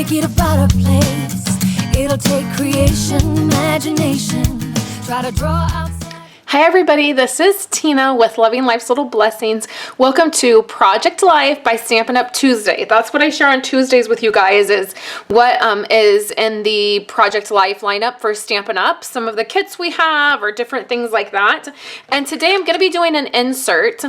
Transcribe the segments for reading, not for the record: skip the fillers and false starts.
make it a better place. It'll take creation, imagination, try to draw out. Hi everybody, this is Tina with Loving Life's Little Blessings. Welcome to Project Life by Stampin' Up Tuesday. That's what I share on Tuesdays with you guys, is what is in the Project Life lineup for Stampin' Up. Some of the kits we have or different things like that. And today I'm going to be doing an insert,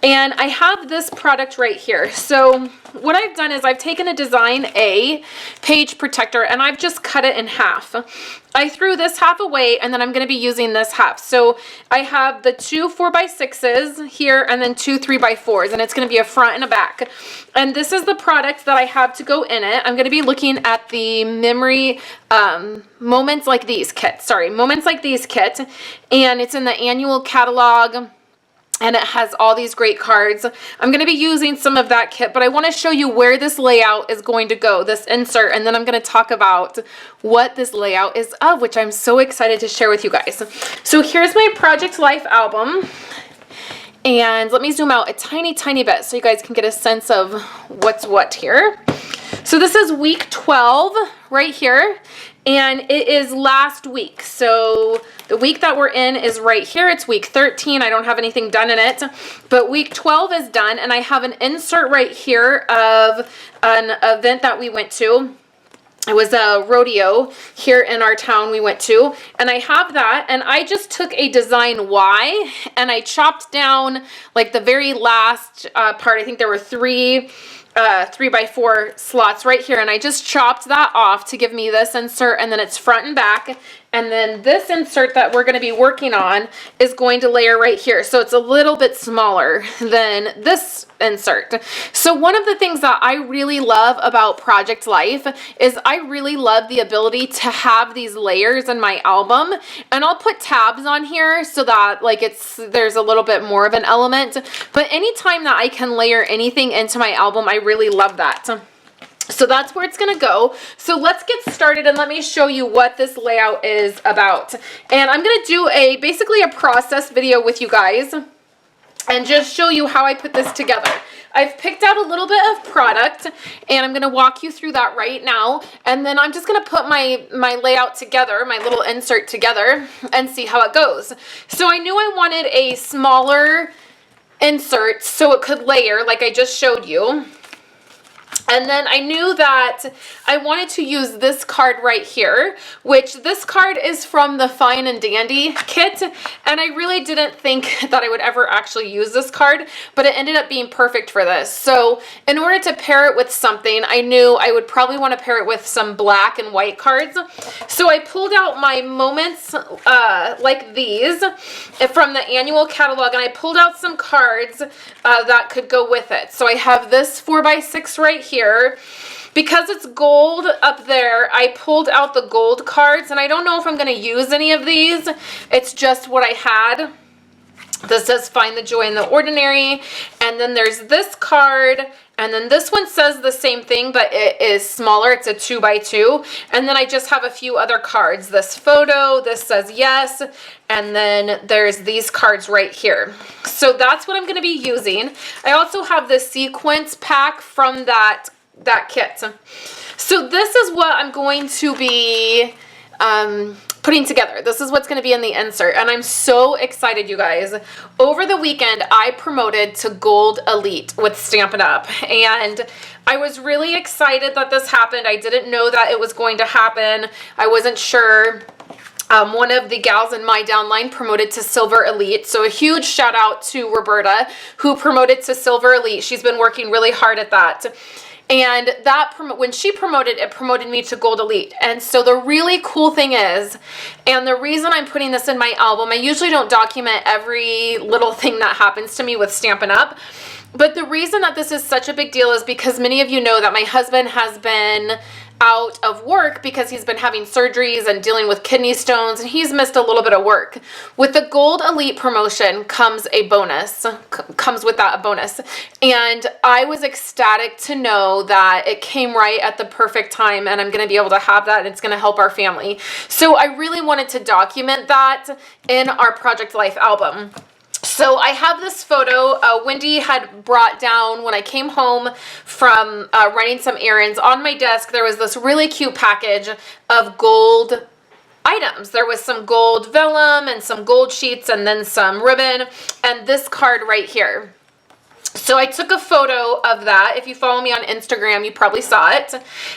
and I have this product right here. So what I've done is I've taken a Design A page protector and I've just cut it in half. I threw this half away and then I'm going to be using this half. So I have the two 4x6s here and then two 3x4s, and it's going to be a front and a back. And this is the product that I have to go in it. I'm going to be looking at the memory Moments Like These kit. Moments Like These kit. And it's in the annual catalog. And it has all these great cards. I'm going to be using some of that kit, but I want to show you where this layout is going to go, this insert, and then I'm going to talk about what this layout is of, which I'm so excited to share with you guys. So here's my Project Life album. And let me zoom out a tiny, tiny bit so you guys can get a sense of what's what here. So this is week 12 right here, and it is last week. So the week that we're in is right here. It's week 13. I don't have anything done in it, but week 12 is done, and I have an insert right here of an event that we went to. It was a rodeo here in our town we went to, and I have that, and I just took a Design Y and I chopped down like the very last part. I think there were three 3x4 slots right here, and I just chopped that off to give me this insert, and then it's front and back. And then this insert that we're going to be working on is going to layer right here. So it's a little bit smaller than this insert. So one of the things that I really love about Project Life is I really love the ability to have these layers in my album. And I'll put tabs on here so that like there's a little bit more of an element. But anytime that I can layer anything into my album, I really love that. So that's where it's going to go. So let's get started and let me show you what this layout is about. And I'm going to do basically a process video with you guys and just show you how I put this together. I've picked out a little bit of product and I'm going to walk you through that right now. And then I'm just going to put my layout together, my little insert together, and see how it goes. So I knew I wanted a smaller insert so it could layer like I just showed you. And then I knew that I wanted to use this card right here, which this card is from the Fine and Dandy kit. And I really didn't think that I would ever actually use this card, but it ended up being perfect for this. So in order to pair it with something, I knew I would probably want to pair it with some black and white cards. So I pulled out my Moments Like These from the annual catalog, and I pulled out some cards that could go with it. So I have this 4x6 right here. Because it's gold up there, I pulled out the gold cards, and I don't know if I'm going to use any of these. It's just what I had. This says Find the Joy in the Ordinary, and then there's this card, and then this one says the same thing, but it is smaller. It's a 2x2, and then I just have a few other cards. This photo, this says yes, and then there's these cards right here. So that's what I'm going to be using. I also have the sequence pack from that kit. So this is what I'm going to be putting together. This is what's going to be in the insert, and I'm so excited, you guys. Over the weekend, I promoted to Gold Elite with Stampin' Up, and I was really excited that this happened. I didn't know that it was going to happen. I wasn't sure. One of the gals in my downline promoted to Silver Elite. So a huge shout out to Roberta, who promoted to Silver Elite. She's been working really hard at that. And that when she promoted, it promoted me to Gold Elite. And so the really cool thing is, and the reason I'm putting this in my album, I usually don't document every little thing that happens to me with Stampin' Up. But the reason that this is such a big deal is because many of you know that my husband has been out of work because he's been having surgeries and dealing with kidney stones, and he's missed a little bit of work. With the Gold Elite promotion comes a bonus, comes with that a bonus. And I was ecstatic to know that it came right at the perfect time, and I'm going to be able to have that, and it's going to help our family. So I really wanted to document that in our Project Life album. So I have this photo Wendy had brought down when I came home from running some errands. On my desk, there was this really cute package of gold items. There was some gold vellum and some gold sheets and then some ribbon and this card right here. So I took a photo of that. If you follow me on Instagram, you probably saw it.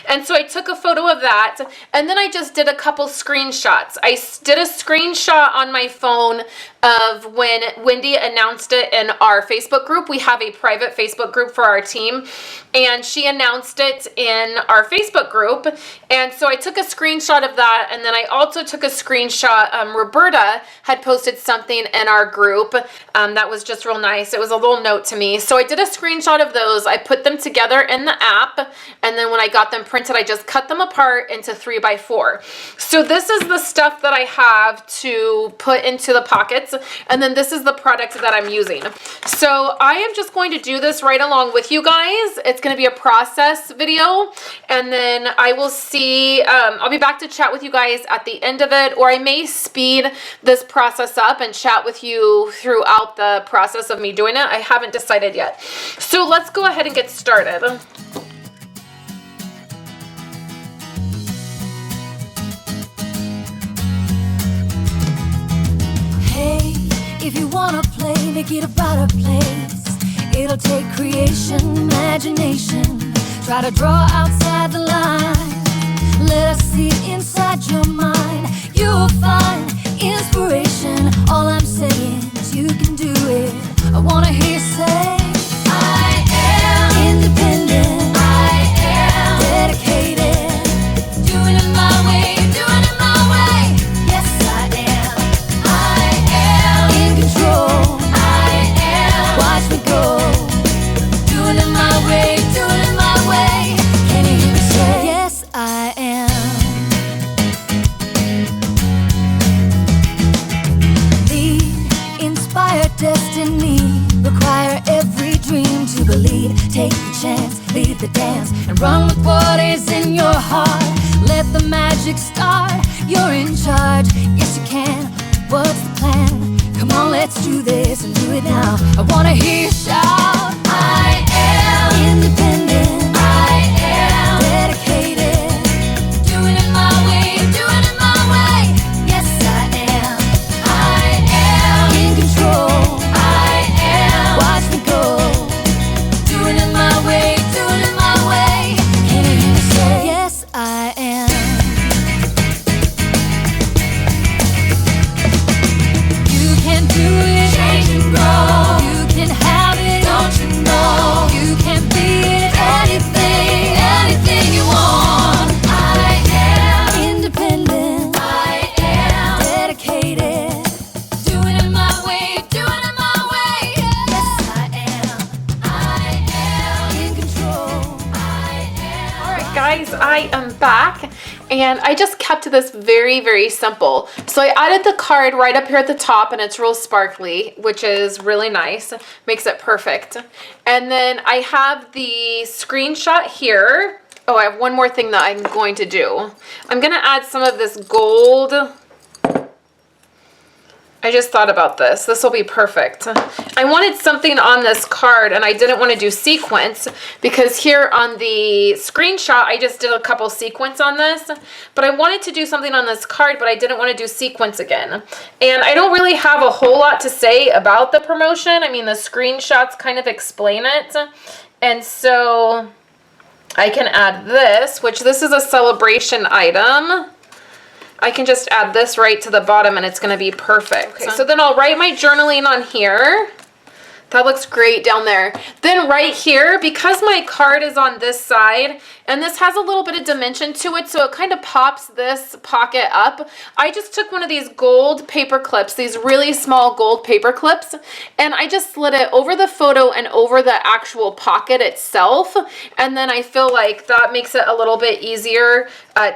And so I took a photo of that, and then I just did a couple screenshots. I did a screenshot on my phone of when Wendy announced it in our Facebook group. We have a private Facebook group for our team, and she announced it in our Facebook group. And so I took a screenshot of that, and then I also took a screenshot. Roberta had posted something in our group that was just real nice. It was a little note to me. So I did a screenshot of those. I put them together in the app, and then when I got them printed, I just cut them apart into 3x4. So this is the stuff that I have to put into the pockets, and then this is the product that I'm using. So I am just going to do this right along with you guys. It's going to be a process video, and then I will see, I'll be back to chat with you guys at the end of it, or I may speed this process up and chat with you throughout the process of me doing it. I haven't decided yet. So let's go ahead and get started. Hey, if you wanna play, make it a better place. It'll take creation, imagination. Try to draw outside the line. Let us see inside your mind. You'll find inspiration. All I'm saying is you can do it. I wanna hear you say I am independent. I am dedicated. Doing it my way, doing it my way. Yes, I am. I am in control. I am. Watch me go. Doing it my way, doing it my way. Can you hear me say yes, I am? Destiny require every dream to believe. Take the chance, lead the dance, and run with what is in your heart. Let the magic start. You're in charge. Yes, you can. What's the plan? Come on, let's do this and do it now. I wanna hear you shout. I am independent. I am dedicated. Doing it my way, doing it my way. Yes, I am. I am in control. I am back, and I just kept this very, very simple. So I added the card right up here at the top, and it's real sparkly, which is really nice. Makes it perfect. And then I have the screenshot here. Oh, I have one more thing that I'm going to do. I'm going to add some of this gold. I just thought about this. This will be perfect. I wanted something on this card, and I didn't want to do sequins because here on the screenshot, I just did a couple sequins on this, but I wanted to do something on this card, but I didn't want to do sequins again. And I don't really have a whole lot to say about the promotion. I mean, the screenshots kind of explain it. And so I can add this, which this is a celebration item. I can just add this right to the bottom and it's going to be perfect. Okay, so then I'll write my journaling on here. That looks great down there. Then right here, because my card is on this side, and this has a little bit of dimension to it, so it kind of pops this pocket up, I just took one of these gold paper clips, these really small gold paper clips, and I just slid it over the photo and over the actual pocket itself, and then I feel like that makes it a little bit easier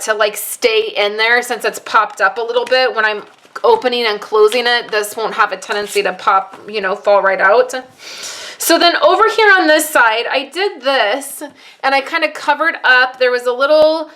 to like stay in there since it's popped up a little bit. When I'm opening and closing it, this won't have a tendency to pop, you know, fall right out. So then over here on this side, I did this and I kind of covered up. There was a little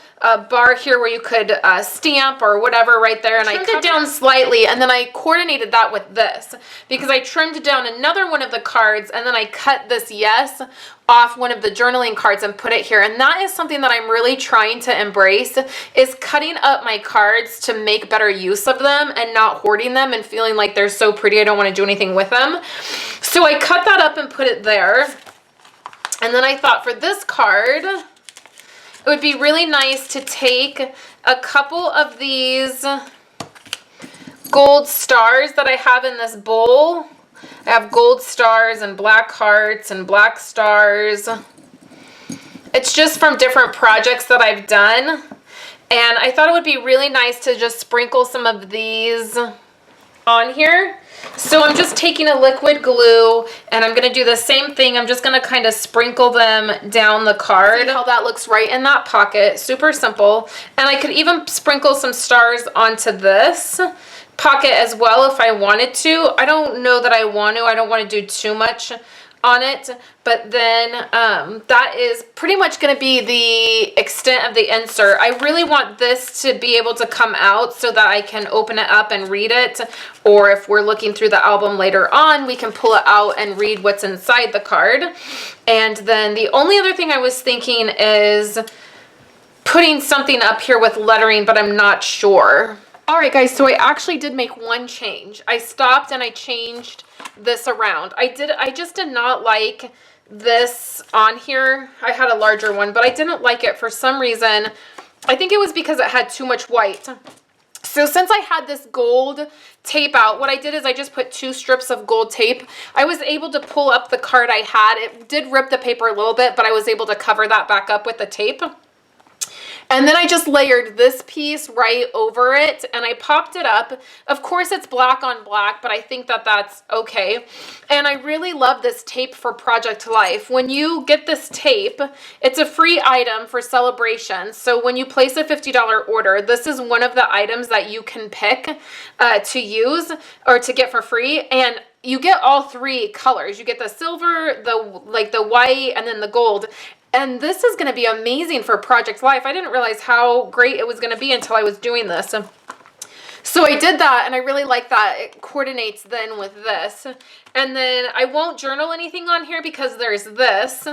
bar here where you could stamp or whatever right there, and I trimmed it down slightly, and then I coordinated that with this because I trimmed down another one of the cards, and then I cut this yes off one of the journaling cards and put it here. And that is something that I'm really trying to embrace, is cutting up my cards to make better use of them and not hoarding them and feeling like they're so pretty I don't want to do anything with them. So I cut that up and put it there. And then I thought for this card, it would be really nice to take a couple of these gold stars that I have in this bowl. I have gold stars and black hearts and black stars. It's just from different projects that I've done. And I thought it would be really nice to just sprinkle some of these on here. So I'm just taking a liquid glue and I'm going to do the same thing. I'm just going to kind of sprinkle them down the card. See how that looks right in that pocket. Super simple. And I could even sprinkle some stars onto this pocket as well if I wanted to. I don't know that I want to. I don't want to do too much on it, but then that is pretty much going to be the extent of the insert. I really want this to be able to come out so that I can open it up and read it, or if we're looking through the album later on, we can pull it out and read what's inside the card. And then the only other thing I was thinking is putting something up here with lettering, but I'm not sure. All right, guys, so I actually did make one change. I stopped and I changed this around. I just did not like this on here. I had a larger one, but I didn't like it for some reason. I think it was because it had too much white. So since I had this gold tape out, what I did is I just put 2 strips of gold tape. I was able to pull up the card I had. It did rip the paper a little bit, but I was able to cover that back up with the tape. And then I just layered this piece right over it and I popped it up. Of course it's black on black, but I think that that's okay. And I really love this tape for Project Life. When you get this tape, it's a free item for celebrations. So when you place a $50 order, this is one of the items that you can pick to use or to get for free. And you get all 3 colors. You get the silver, the white, and then the gold. And this is going to be amazing for Project Life. I didn't realize how great it was going to be until I was doing this. So I did that, and I really like that. It coordinates then with this. And then I won't journal anything on here because there's this.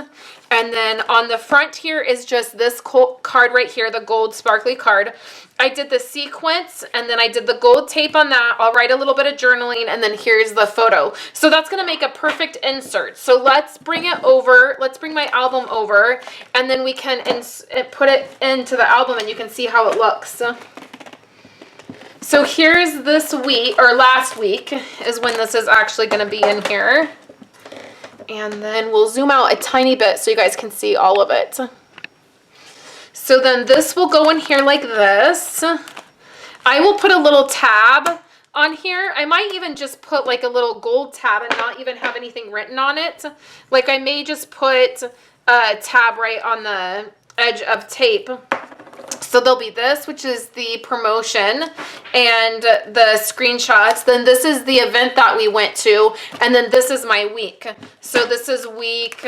And then on the front here is just this card right here, the gold sparkly card. I did the sequence, and then I did the gold tape on that. I'll write a little bit of journaling, and then here's the photo. So that's going to make a perfect insert. So let's bring it over. Let's bring my album over, and then we can put it into the album, and you can see how it looks. So here's this week, or last week, is when this is actually going to be in here. And then we'll zoom out a tiny bit so you guys can see all of it. So then this will go in here like this. I will put a little tab on here. I might even just put like a little gold tab and not even have anything written on it. Like I may just put a tab right on the edge of tape. So there'll be this, which is the promotion and the screenshots. Then this is the event that we went to. And then this is my week. So this is week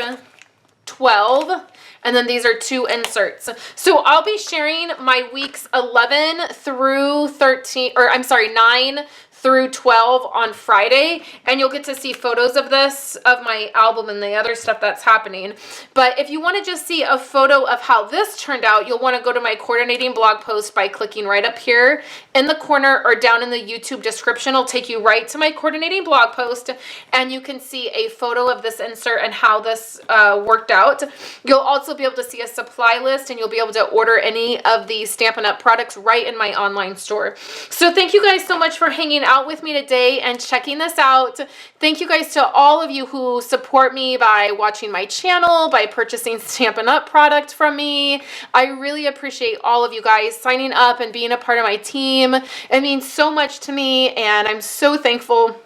12. And then these are 2 inserts. So I'll be sharing my weeks 11 through 13, or I'm sorry, 9 through 12 on Friday, and you'll get to see photos of this, of my album and the other stuff that's happening. But if you want to just see a photo of how this turned out, you'll want to go to my coordinating blog post by clicking right up here in the corner or down in the YouTube description. It'll take you right to my coordinating blog post, and you can see a photo of this insert and how this worked out. You'll also be able to see a supply list, and you'll be able to order any of the Stampin' Up! Products right in my online store. So thank you guys so much for hanging out with me today and checking this out. Thank you guys to all of you who support me by watching my channel, by purchasing Stampin' Up! Product from me. I really appreciate all of you guys signing up and being a part of my team. It means so much to me, and I'm so thankful.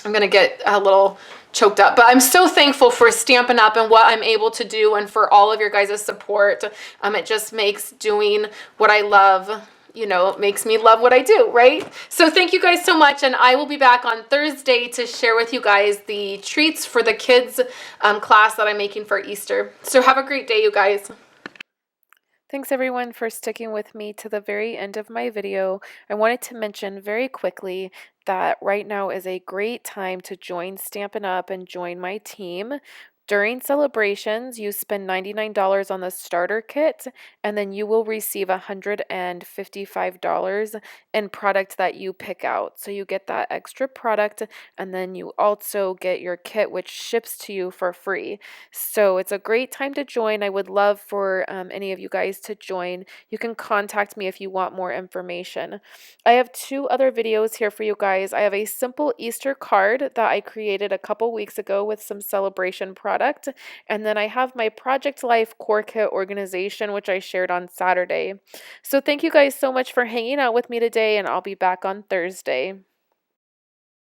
I'm gonna get a little choked up, but I'm so thankful for Stampin' Up! And what I'm able to do, and for all of your guys' support. It just makes doing what I love, you know, it makes me love what I do, right? So thank you guys so much, and I will be back on Thursday to share with you guys the treats for the kids class that I'm making for Easter. So have a great day, you guys. Thanks everyone for sticking with me to the very end of my video. I wanted to mention very quickly that right now is a great time to join Stampin' Up! And join my team. During celebrations, you spend $99 on the starter kit, and then you will receive $155 in product that you pick out. So you get that extra product, and then you also get your kit, which ships to you for free. So it's a great time to join. I would love for any of you guys to join. You can contact me if you want more information. I have two other videos here for you guys. I have a simple Easter card that I created a couple weeks ago with some celebration product. And then I have my Project Life Core Kit organization, which I shared on Saturday. So thank you guys so much for hanging out with me today, and I'll be back on Thursday.